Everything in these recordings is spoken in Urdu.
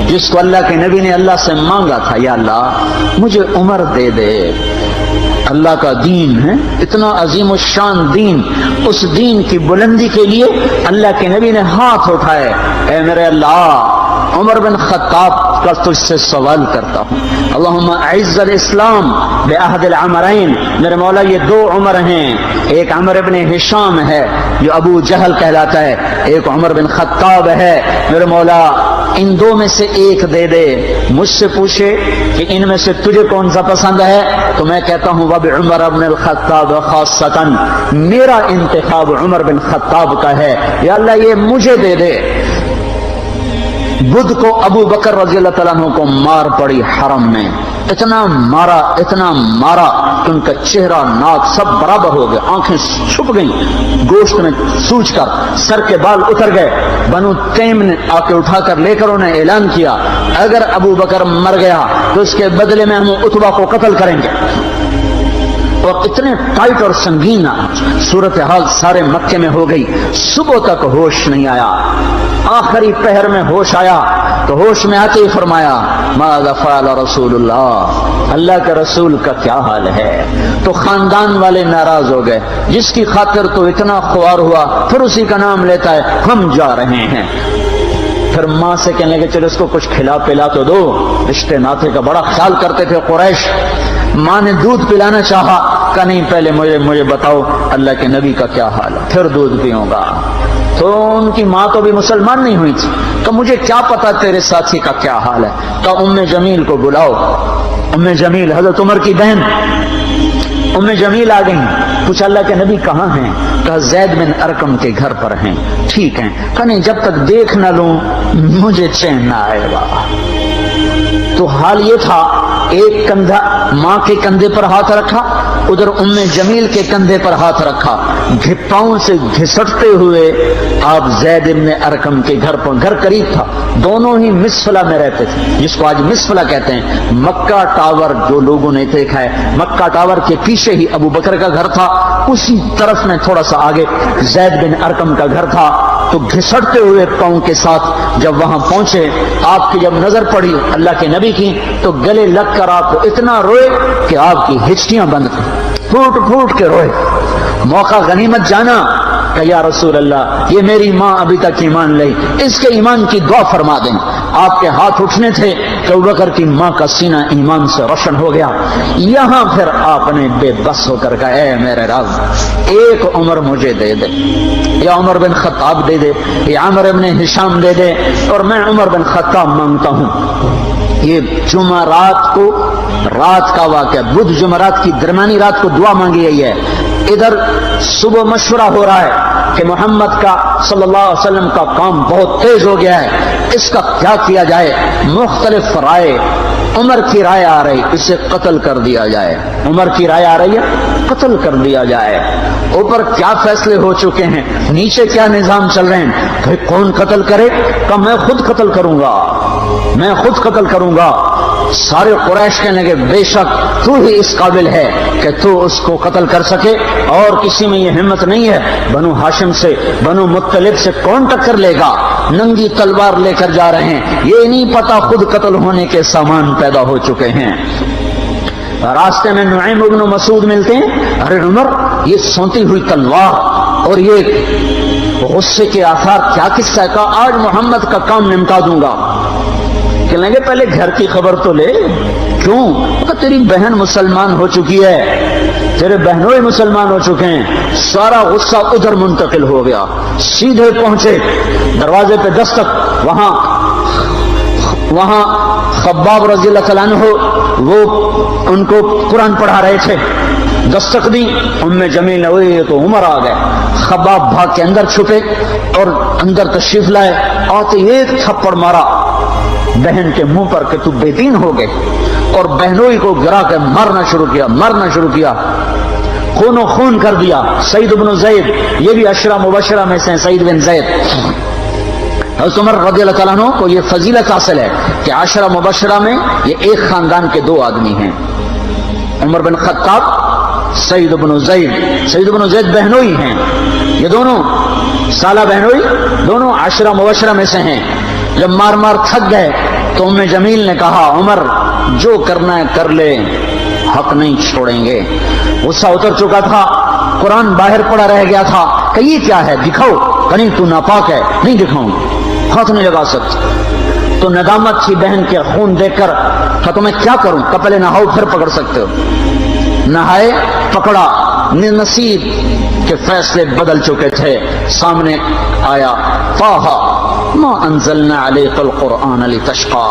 جس کو اللہ کے نبی نے اللہ سے مانگا تھا، یا اللہ مجھے عمر دے دے۔ اللہ کا دین ہے اتنا عظیم الشان دین، اس دین کی بلندی کے لیے اللہ کے نبی نے ہاتھ اٹھائے، اے میرے اللہ عمر بن خطاب کا تجھ سے سوال کرتا ہوں، اللہم اعز الاسلام بعہد العمرین، میرے مولا یہ دو عمر ہیں، ایک عمر بن ہشام ہے جو ابو جہل کہلاتا ہے، ایک عمر بن خطاب ہے، میرے مولا ان دو میں سے ایک دے دے۔ مجھ سے پوچھے کہ ان میں سے تجھے کون سا پسند ہے تو میں کہتا ہوں وبعمر بن الخطاب خاصتاً، میرا انتخاب عمر بن خطاب کا ہے، یا اللہ یہ مجھے دے دے۔ بدھ کو ابو بکر رضی اللہ تعالیٰ عنہ کو مار پڑی حرم میں، اتنا مارا کہ ان کا چہرہ ناک سب برابر ہو گئے، آنکھیں چھپ گئیں گوشت میں سوج کر، سر کے بال اتر گئے۔ بنو تیم نے آ کے اٹھا کر لے کر انہیں اعلان کیا اگر ابو بکر مر گیا تو اس کے بدلے میں ہم عتبہ کو قتل کریں گے۔ اور اتنے ٹائٹ اور سنگین صورتحال سارے مکے میں ہو گئی، صبح تک ہوش نہیں آیا، آخری پہر میں ہوش آیا تو ہوش میں آتے ہی فرمایا ماذا فعل رسول اللہ، اللہ کے رسول کا کیا حال ہے۔ تو خاندان والے ناراض ہو گئے، جس کی خاطر تو اتنا خوار ہوا پھر اسی کا نام لیتا ہے، ہم جا رہے ہیں۔ پھر ماں سے کہنے لگے چلو اس کو کچھ کھلا پلا تو دو، رشتے ناطے کا بڑا خیال کرتے تھے قریش۔ ماں نے دودھ پلانا چاہا، کہا نہیں پہلے مجھے بتاؤ اللہ کے نبی کا کیا حال ہے پھر دودھ پیوں گا۔ تو ان کی ماں تو بھی مسلمان نہیں ہوئی تھی، تو مجھے کیا پتا تیرے ساتھی کا کیا حال ہے۔ تو ام جمیل کو بلاؤ، ام جمیل حضرت عمر کی بہن ام جمیل آ گئی، پوچھا اللہ کے نبی کہاں ہیں؟ کہا زید بن ارقم کے گھر پر ہیں۔ ٹھیک ہیں، کہا نہیں جب تک دیکھ نہ لوں مجھے چین نہ آئے گا۔ تو حال یہ تھا، ایک کندھا ماں کے کندھے پر ہاتھ رکھا، ادھر ام جمیل کے کندھے پر ہاتھ رکھا، پاؤں سے گھسٹتے ہوئے آپ زید بن ارقم کے گھر پر، گھر قریب تھا، دونوں ہی مسفلہ میں رہتے تھے، جس کو آج مسفلہ کہتے ہیں۔ مکہ ٹاور جو لوگوں نے دیکھا ہے، مکہ ٹاور کے پیچھے ہی ابو بکر کا گھر تھا، اسی طرف میں تھوڑا سا آگے زید بن ارقم کا گھر تھا۔ تو گھسٹتے ہوئے پاؤں کے ساتھ جب وہاں پہنچے، آپ کی جب نظر پڑی اللہ کے نبی کی تو گلے لگ کر آپ اتنا روئے کہ آپ کی ہچکیاں بند تھیں، پھوٹ پھوٹ کے روئے۔ موقع غنیمت جانا کہ یا رسول اللہ یہ میری ماں ابھی تک ایمان لئی، اس کے ایمان کی دعا فرما دیں۔ آپ کے ہاتھ اٹھنے تھے کہ ابوبکر کی ماں کا سینہ ایمان سے روشن ہو گیا۔ یہاں پھر آپ نے بے بس ہو کر کہا اے میرے رب ایک عمر مجھے دے دے، یا عمر بن خطاب دے دے، یا عمر بن ہشام دے دے، اور میں عمر بن خطاب مانگتا ہوں۔ یہ جمعرات کو رات کا واقعہ، بدھ جمعرات کی درمیانی رات کو دعا مانگی گئی ہے۔ ادھر صبح مشورہ ہو رہا ہے کہ محمد کا صلی اللہ علیہ وسلم کا کام بہت تیز ہو گیا ہے، اس کا کیا کیا جائے؟ مختلف رائے، عمر کی رائے آ رہی اسے قتل کر دیا جائے، عمر کی رائے آ رہی ہے قتل کر دیا جائے۔ اوپر کیا فیصلے ہو چکے ہیں، نیچے کیا نظام چل رہے ہیں، بھائی کون قتل کرے؟ کہ میں خود قتل کروں گا، میں خود قتل کروں گا۔ سارے قریش کہنے لگے بے شک تو ہی اس قابل ہے کہ تو اس کو قتل کر سکے، اور کسی میں یہ ہمت نہیں ہے۔ بنو ہاشم سے، بنو مطلب سے کون ٹکر لے گا؟ ننگی تلوار لے کر جا رہے ہیں، یہ نہیں پتا خود قتل ہونے کے سامان پیدا ہو چکے ہیں۔ راستے میں نعیم بن مسعود ملتے ہیں، ارے عمر یہ سونتی ہوئی تلوار اور یہ غصے کے آثار کیا قصہ ہے؟ کہا آج محمد کا کام نمٹا دوں گا۔ کہنے لگے پہلے گھر کی خبر تو لے، کیوں؟ کہ تیری بہن مسلمان ہو چکی ہے، تیرے بہنوں ہی مسلمان ہو چکے ہیں۔ سارا غصہ ادھر منتقل ہو گیا، سیدھے پہنچے دروازے پہ دستک، وہاں خباب رضی اللہ تعالیٰ عنہ وہ ان کو قرآن پڑھا رہے تھے، دستک دی، ام جمیل نے ہوئی تو عمر آ گئے۔ خباب بھاگ کے اندر چھپے اور اندر تشریف لائے، آتے ایک تھپڑ مارا بہن کے منہ پر کہ تو بے دین ہو گئے، اور بہنوئی کو گرا کے مارنا شروع کیا، خون و خون کر دیا۔ سعید بن زید، یہ بھی عشرہ مبشرہ میں سے ہیں، سعید بن زید۔ حضرت عمر رضی اللہ تعالیٰ عنہ کو یہ فضیلت حاصل ہے کہ عشرہ مبشرہ میں یہ ایک خاندان کے دو آدمی ہیں، عمر بن خطاب، سعید بن زید۔ سعید بن زید بہنوئی ہیں، یہ دونوں سالہ بہنوئی، دونوں عشرہ مبشرہ میں سے ہیں۔ جب مار تھک گئے تو ام جمیل نے کہا عمر جو کرنا ہے کر لے، حق نہیں چھوڑیں گے۔ غصہ اتر چکا تھا، قرآن باہر پڑا رہ گیا تھا کہ یہ کیا ہے، دکھاؤ، کہیں تو ناپاک ہے، نہیں دکھاؤں، ہاتھ نہیں لگا سکتے۔ تو ندامت تھی بہن کے خون دیکھ کر کہ تمہیں کیا کروں، کہ پہلے نہاؤ پھر پکڑ سکتے ہو۔ نہائے، پکڑا، نصیب کے فیصلے بدل چکے تھے۔ سامنے آیا طٰہ ما انزلنا علیک القرآن لتشقى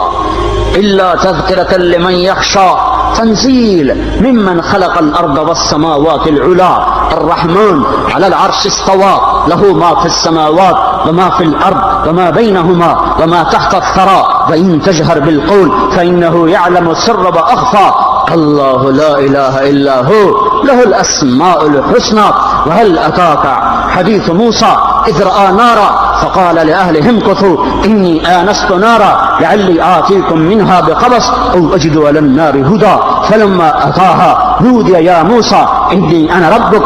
الا تذکرة لمن یخشى تنزیل ممن خلق الارض والسماوات العلا الرحمن على العرش استوى له ما في السماوات وما في الارض وما بينهما وما تحت الثرى وان تجهر بالقول فانه يعلم السر واخفى اللہ لا الہ الا ہو لہ الاسماء الحسنى وهل اتاك حدیث موسیٰ اذ رأى نارا فقال لأهلهم كثوا إني آنست نارا لعلي آتيكم منها بقبس أو أجد على النار هدى فلما أتاها نودي يا موسى إني أنا ربك